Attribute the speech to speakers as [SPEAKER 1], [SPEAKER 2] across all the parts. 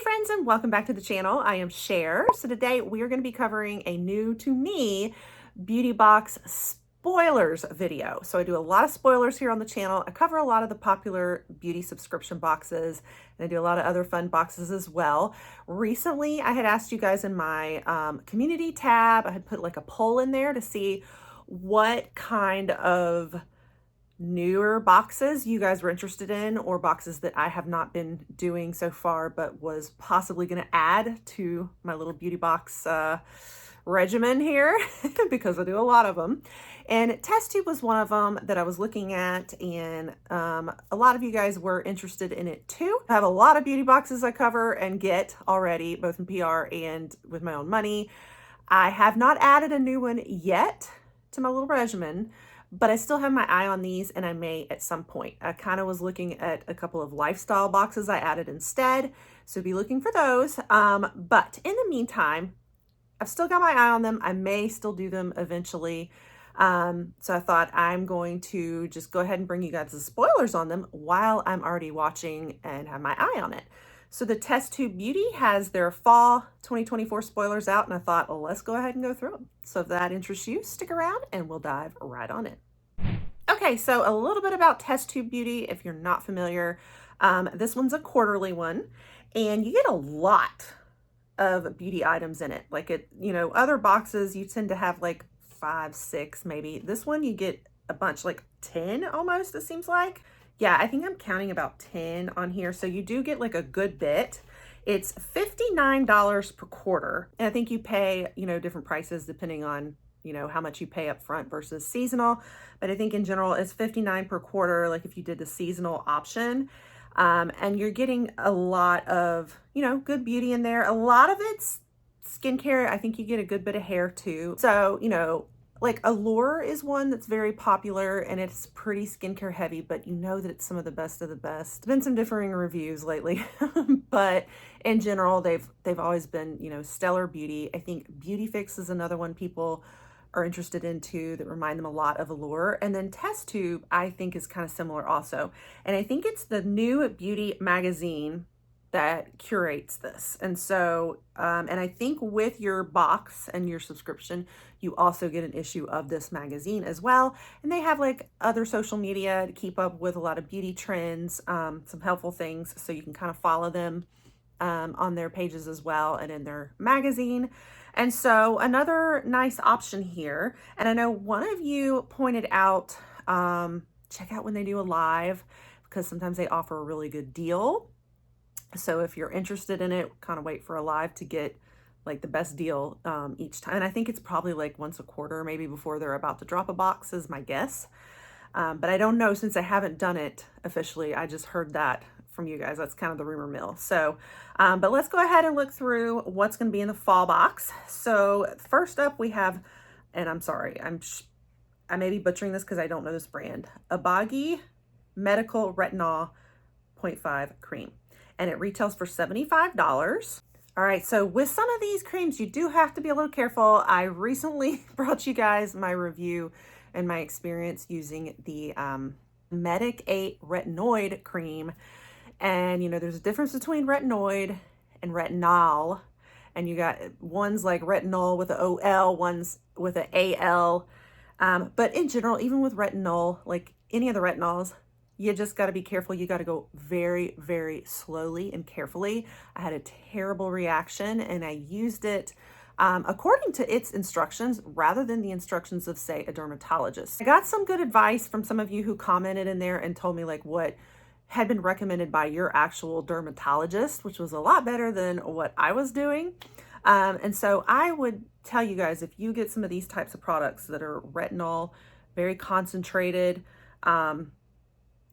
[SPEAKER 1] friends, and welcome back to the channel. I am Cher. So today we are going to be covering a new to me beauty box spoilers video. So I do a lot of spoilers here on the channel. I cover a lot of the popular beauty subscription boxes, and I do a lot of other fun boxes as well. Recently, I had asked you guys in my community tab, I had put like a poll in there to see what kind of newer boxes you guys were interested in, or boxes that I have not been doing so far but was possibly going to add to my little beauty box regimen here because I do a lot of them. And TestTube was one of them that I was looking at, and a lot of you guys were interested in it too. I have a lot of beauty boxes I cover and get already, both in PR and with my own money. I have not added a new one yet to my little regimen, but I still have my eye on these, and I may at some point. I kind of was looking at a couple of lifestyle boxes I added instead, so be looking for those. But in the meantime, I've still got my eye on them. I may still do them eventually. So I thought I'm going to just go ahead and bring you guys the spoilers on them while I'm already watching and have my eye on it. So the TestTube Beauty has their fall 2024 spoilers out, and I thought, well, let's go ahead and go through them. So if that interests you, stick around and we'll dive right on in. Okay, so a little bit about TestTube Beauty, if you're not familiar. This one's a quarterly one, and you get a lot of beauty items in it. Like other boxes, you tend to have like 5, 6 maybe. This one, you get a bunch, like 10 almost, it seems like. Yeah, I think I'm counting about 10 on here. So you do get like a good bit. It's $59 per quarter. And I think you pay, different prices depending on, how much you pay up front versus seasonal. But I think in general, it's $59 per quarter, like if you did the seasonal option. And you're getting a lot of, good beauty in there. A lot of it's skincare. I think you get a good bit of hair too. So, like Allure is one that's very popular, and it's pretty skincare heavy, but you know that it's some of the best of the best. There's been some differing reviews lately, but in general, they've always been, stellar beauty. I think Beauty Fix is another one people are interested in too, that remind them a lot of Allure. And then TestTube, I think, is kind of similar also. And I think it's the New Beauty magazine that curates this. And so, and I think with your box and your subscription, you also get an issue of this magazine as well. And they have like other social media to keep up with a lot of beauty trends, some helpful things, so you can kind of follow them on their pages as well and in their magazine. And so another nice option here, and I know one of you pointed out, check out when they do a live, because sometimes they offer a really good deal. So if you're interested in it, kind of wait for a live to get like the best deal each time. And I think it's probably like once a quarter, maybe before they're about to drop a box is my guess. But I don't know, since I haven't done it officially. I just heard that from you guys. That's kind of the rumor mill. So, but let's go ahead and look through what's going to be in the fall box. So first up we have, and I'm sorry, I may be butchering this because I don't know this brand, Abagi Medical Retinol 0.5 cream. And it retails for $75. All right, so with some of these creams, you do have to be a little careful. I recently brought you guys my review and my experience using the Medic 8 Retinoid cream. And, there's a difference between retinoid and retinol. And you got ones like retinol with an OL, ones with an AL. But in general, even with retinol, like any of the retinols, you just got to be careful. You got to go very, very slowly and carefully. I had a terrible reaction, and I used it according to its instructions rather than the instructions of, say, a dermatologist. I got some good advice from some of you who commented in there and told me like what had been recommended by your actual dermatologist, which was a lot better than what I was doing. And so I would tell you guys, if you get some of these types of products that are retinol, very concentrated,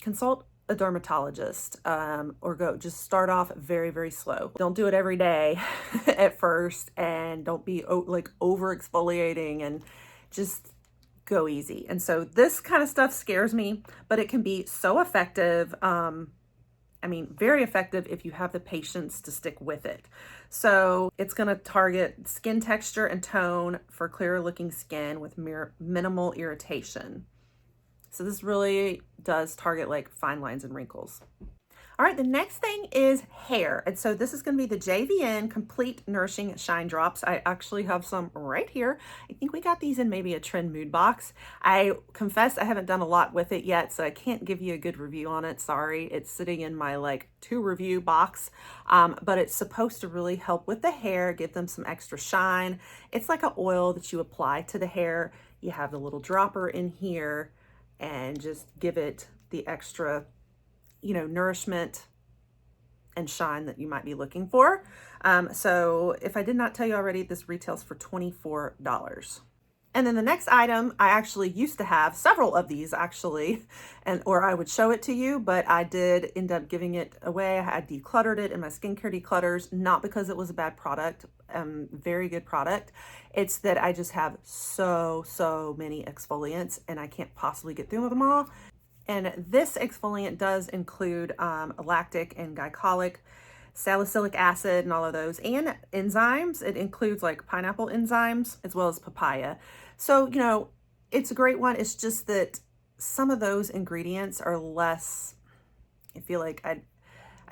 [SPEAKER 1] consult a dermatologist, or just start off very, very slow. Don't do it every day at first, and don't be like over exfoliating, and just go easy. And so this kind of stuff scares me, but it can be so effective. Very effective if you have the patience to stick with it. So it's going to target skin texture and tone for clearer looking skin with minimal irritation. So this really does target like fine lines and wrinkles. All right, the next thing is hair. And so this is going to be the JVN Complete Nourishing Shine Drops. I actually have some right here. I think we got these in maybe a trend mood box. I confess I haven't done a lot with it yet, so I can't give you a good review on it. Sorry, it's sitting in my like 2 review box, but it's supposed to really help with the hair, give them some extra shine. It's like an oil that you apply to the hair. You have the little dropper in here and just give it the extra, you know, nourishment and shine that you might be looking for. So if I did not tell you already, this retails for $24. And then the next item, I actually used to have several of these actually, or I would show it to you, but I did end up giving it away. I had decluttered it in my skincare declutters, not because it was a bad product, very good product. It's that I just have so many exfoliants and I can't possibly get through them all. And this exfoliant does include lactic and glycolic, salicylic acid and all of those, and enzymes. It includes like pineapple enzymes as well as papaya. So, you know, it's a great one. It's just that some of those ingredients are less, I feel like I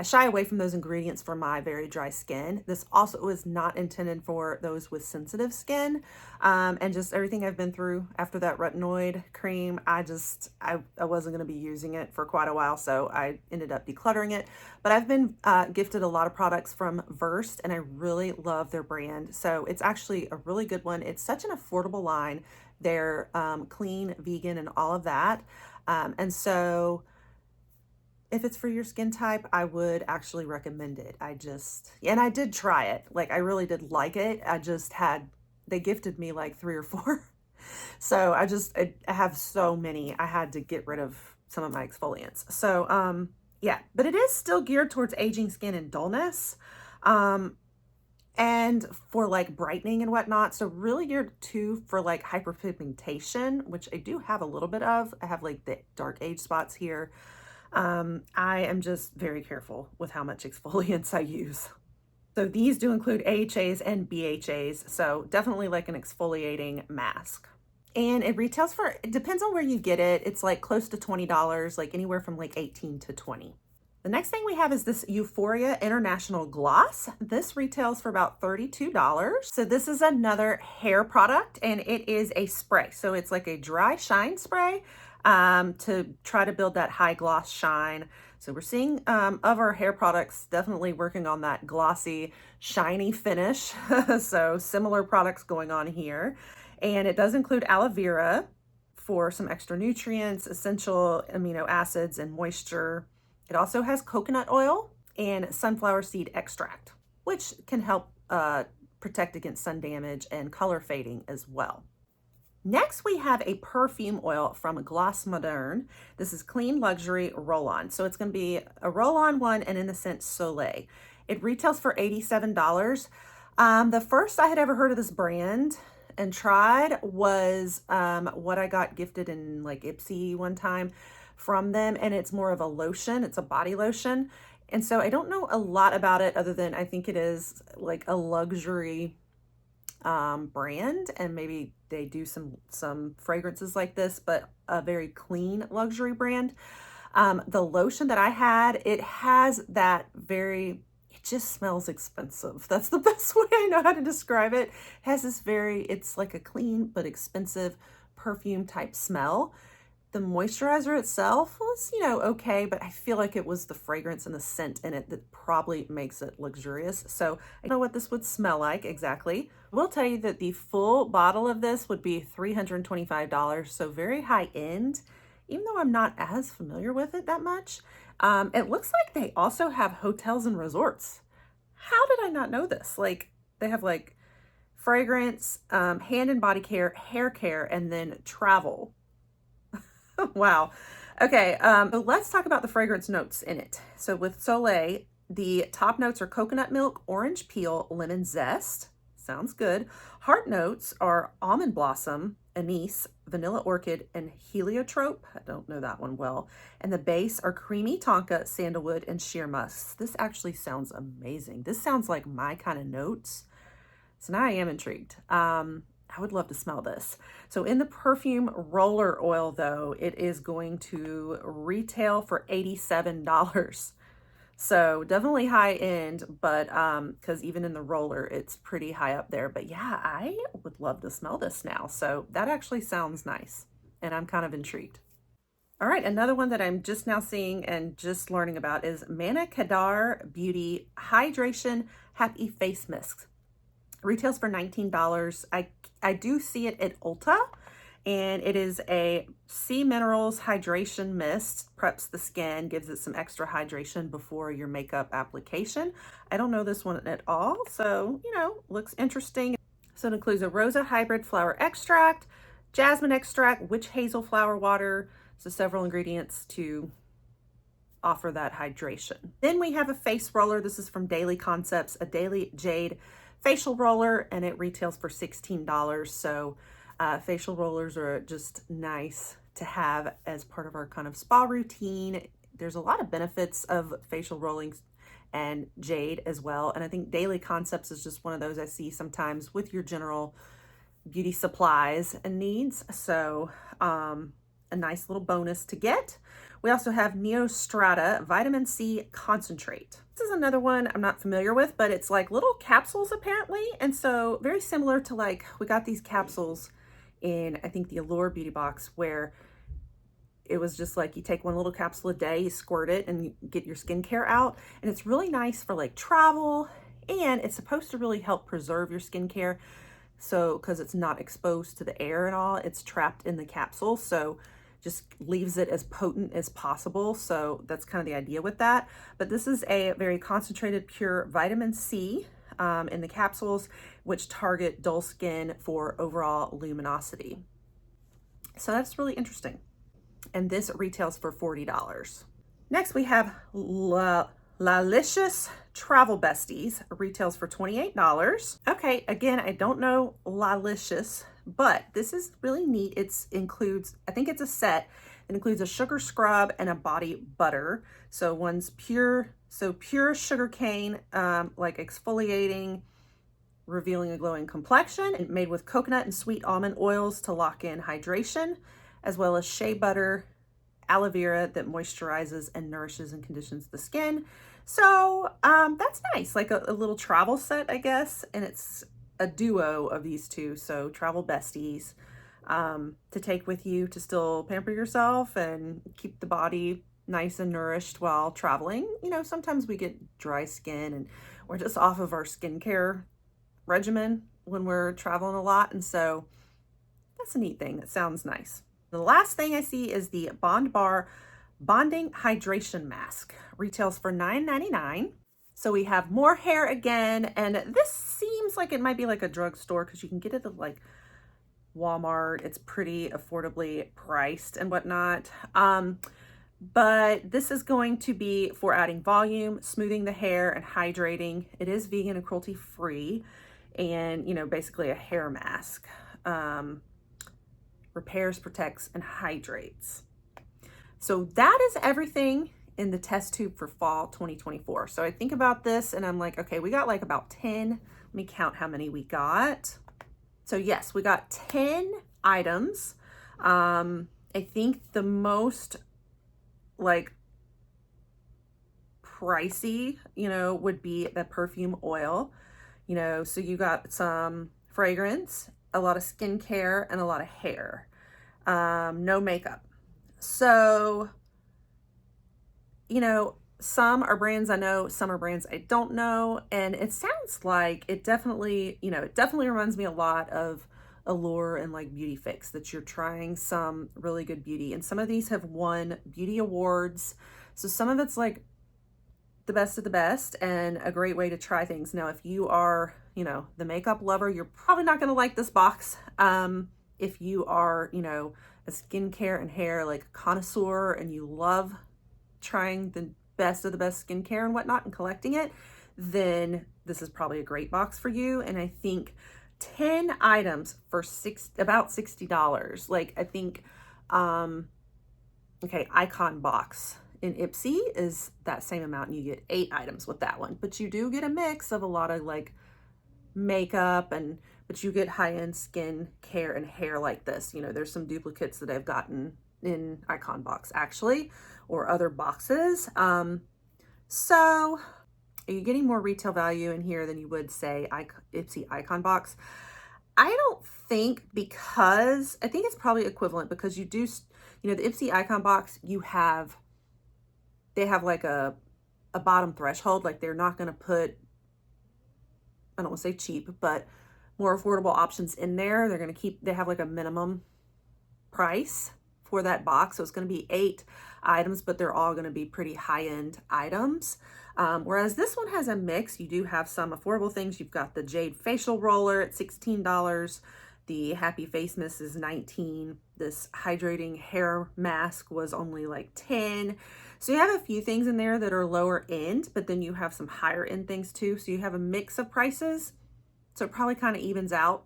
[SPEAKER 1] shy away from those ingredients for my very dry skin. This also is not intended for those with sensitive skin. And just everything I've been through after that retinoid cream, I wasn't gonna be using it for quite a while, so I ended up decluttering it. But I've been gifted a lot of products from Versed, and I really love their brand. So it's actually a really good one. It's such an affordable line. They're clean, vegan, and all of that. And so if it's for your skin type, I would actually recommend it. And I did try it. Like, I really did like it. They gifted me like 3 or 4. So I have so many. I had to get rid of some of my exfoliants. So, yeah, but it is still geared towards aging skin and dullness. And for like brightening and whatnot. So really geared too for like hyperpigmentation, which I do have a little bit of. I have like the dark age spots here. I am just very careful with how much exfoliants I use. So these do include AHAs and BHAs, so definitely like an exfoliating mask. And it retails for, it depends on where you get it. It's like close to $20, like anywhere from like 18 to 20. The next thing we have is this Euphoria International Gloss. This retails for about $32. So this is another hair product, and it is a spray. So it's like a dry shine spray to try to build that high gloss shine. So we're seeing of our hair products definitely working on that glossy, shiny finish. So similar products going on here. And it does include aloe vera for some extra nutrients, essential amino acids, and moisture. It also has coconut oil and sunflower seed extract, which can help protect against sun damage and color fading as well. Next, we have a perfume oil from Gloss Moderne. This is Clean Luxury Roll-On. So it's going to be a roll-on one and in the scent Soleil. It retails for $87. The first I had ever heard of this brand and tried was what I got gifted in like Ipsy one time from them, and it's more of a lotion. It's a body lotion. And so I don't know a lot about it other than I think it is like a luxury brand, and maybe they do some fragrances like this, but a very clean luxury brand. The lotion that I had, it has that it just smells expensive. That's the best way I know how to describe it. It has this it's like a clean but expensive perfume type smell. The moisturizer itself was, you know, okay, but I feel like it was the fragrance and the scent in it that probably makes it luxurious. So I don't know what this would smell like exactly. I will tell you that the full bottle of this would be $325, so very high end, even though I'm not as familiar with it that much. It looks like they also have hotels and resorts. How did I not know this? Like, they have like fragrance, hand and body care, hair care, and then travel. Wow. Okay, but let's talk about the fragrance notes in it. So with Soleil, the top notes are coconut milk, orange peel, lemon zest. Sounds good. Heart notes are almond blossom, anise, vanilla orchid, and heliotrope. I don't know that one well. And the base are creamy tonka, sandalwood, and sheer musk. This actually sounds amazing. This sounds like my kind of notes. So now I am intrigued. I would love to smell this. So in the perfume roller oil though, it is going to retail for $87. So definitely high end, but because even in the roller, it's pretty high up there. But yeah, I would love to smell this now. So that actually sounds nice, and I'm kind of intrigued. All right, another one that I'm just now seeing and just learning about is Kadar Beauty Hydration Happy Face Mist. Retails for $19. I do see it at Ulta, and it is a sea minerals hydration mist. Preps the skin, gives it some extra hydration before your makeup application. I don't know this one at all, so you know, looks interesting. So it includes a rosa hybrid flower extract, jasmine extract, witch hazel flower water, so several ingredients to offer that hydration. Then we have a face roller. This is from Daily Concepts, a Daily Jade facial roller, and it retails for $16. So facial rollers are just nice to have as part of our kind of spa routine. There's a lot of benefits of facial rolling and jade as well. And I think Daily Concepts is just one of those I see sometimes with your general beauty supplies and needs. So a nice little bonus to get. We also have Neostrata Vitamin C Concentrate. This is another one I'm not familiar with, but it's like little capsules apparently. And so very similar to like, we got these capsules in, I think the Allure Beauty Box, where it was just like you take one little capsule a day, you squirt it and you get your skincare out. And it's really nice for like travel, and it's supposed to really help preserve your skincare. So, because it's not exposed to the air and all, it's trapped in the capsule. So just leaves it as potent as possible. So that's kind of the idea with that. But this is a very concentrated, pure vitamin C in the capsules, which target dull skin for overall luminosity. So that's really interesting. And this retails for $40. Next, we have LaLicious Travel Besties, retails for $28. Okay, again, I don't know LaLicious, but this is really neat. It includes, I think it's a set. It includes a sugar scrub and a body butter. So one's pure, pure sugar cane, like exfoliating, revealing a glowing complexion, and made with coconut and sweet almond oils to lock in hydration, as well as shea butter, aloe vera that moisturizes and nourishes and conditions the skin. So that's nice, like a little travel set, I guess. And it's a duo of these two, so travel besties, to take with you to still pamper yourself and keep the body nice and nourished while traveling. You know, sometimes we get dry skin and we're just off of our skincare regimen when we're traveling a lot. And so that's a neat thing. That sounds nice. The last thing I see is the Bond Bar Bonding Hydration Mask. Retails for $9.99. So we have more hair again, and this seems like it might be like a drugstore because you can get it at like Walmart. It's pretty affordably priced and whatnot. But this is going to be for adding volume, smoothing the hair, and hydrating. It is vegan and cruelty free, and you know, basically a hair mask. Repairs, protects, and hydrates. So that is everything in the test tube for fall 2024. So I think about this and I'm like, okay, we got like about 10. Let me count how many we got. So yes, we got 10 items. I think the most like pricey, you know, would be the perfume oil, you know, so you got some fragrance, a lot of skincare, and a lot of hair. No makeup. So, you know, some are brands I know, some are brands I don't know. And it sounds like it definitely, you know, it definitely reminds me a lot of Allure and like Beauty Fix, that you're trying some really good beauty. And some of these have won beauty awards. So some of it's like the best of the best and a great way to try things. Now, if you are, you know, the makeup lover, you're probably not going to like this box. If you are, you know, a skincare and hair like connoisseur and you love trying the best of the best skincare and whatnot and collecting it, then this is probably a great box for you. And I think 10 items for about $60. Like I think, okay, Icon box in Ipsy is that same amount and you get 8 items with that one, but you do get a mix of a lot of like makeup but you get high-end skin care and hair like this. You know, there's some duplicates that I've gotten in Icon box actually, or other boxes. So are you getting more retail value in here than you would say Ipsy Icon Box? I don't think, because I think it's probably equivalent, because you do, you know, the Ipsy Icon Box, they have like a bottom threshold. Like they're not going to put, I don't want to say cheap, but more affordable options in there. They're going to they have like a minimum price for that box. So it's going to be 8 items, but they're all going to be pretty high-end items. Whereas this one has a mix. You do have some affordable things. You've got the Jade Facial Roller at $16. The Happy Face Mist is $19. This hydrating hair mask was only like $10. So you have a few things in there that are lower end, but then you have some higher end things too. So you have a mix of prices. So it probably kind of evens out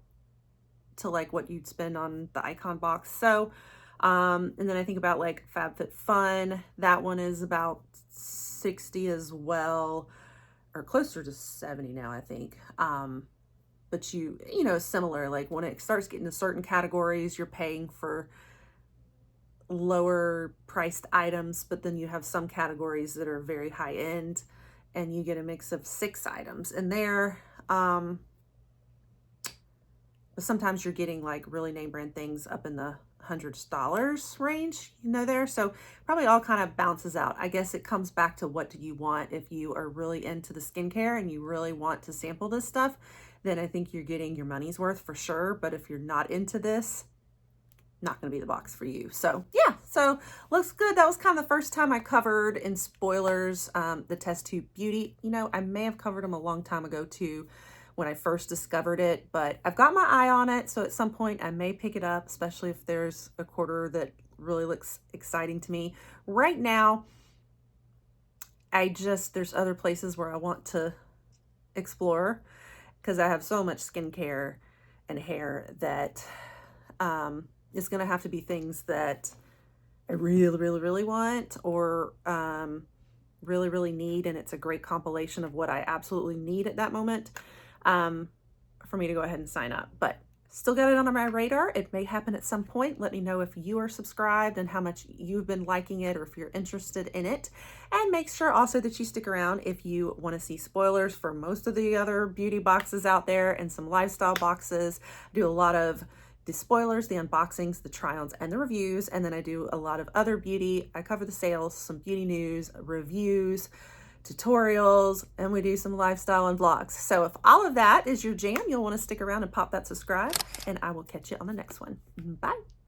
[SPEAKER 1] to like what you'd spend on the Icon Box. So, and then I think about like FabFitFun. That one is about 60 as well, or closer to 70 now, I think. But you know, similar, like when it starts getting to certain categories, you're paying for lower priced items, but then you have some categories that are very high end and you get a mix of 6 items in there. Sometimes you're getting like really name brand things up in the $100s range, you know, there. So probably all kind of bounces out. I guess it comes back to what do you want. If you are really into the skincare and you really want to sample this stuff, then I think you're getting your money's worth for sure. But if you're not into this, not going to be the box for you. So yeah, so looks good. That was kind of the first time I covered in spoilers the TestTube Beauty. You know, I may have covered them a long time ago too, when I first discovered it, but I've got my eye on it. So at some point I may pick it up, especially if there's a quarter that really looks exciting to me. Right now, there's other places where I want to explore, because I have so much skincare and hair that it's going to have to be things that I really, really, really want, or really, really need. And it's a great compilation of what I absolutely need at that moment for me to go ahead and sign up. But still got it on my radar. It may happen at some point. Let me know if you are subscribed and how much you've been liking it, or if you're interested in it. And make sure also that you stick around if you want to see spoilers for most of the other beauty boxes out there and some lifestyle boxes. I do a lot of the spoilers, the unboxings, the try-ons, and the reviews. And then I do a lot of other beauty. I cover the sales, some beauty news, reviews, tutorials, and we do some lifestyle and vlogs. So if all of that is your jam, you'll want to stick around and pop that subscribe, and I will catch you on the next one. Bye.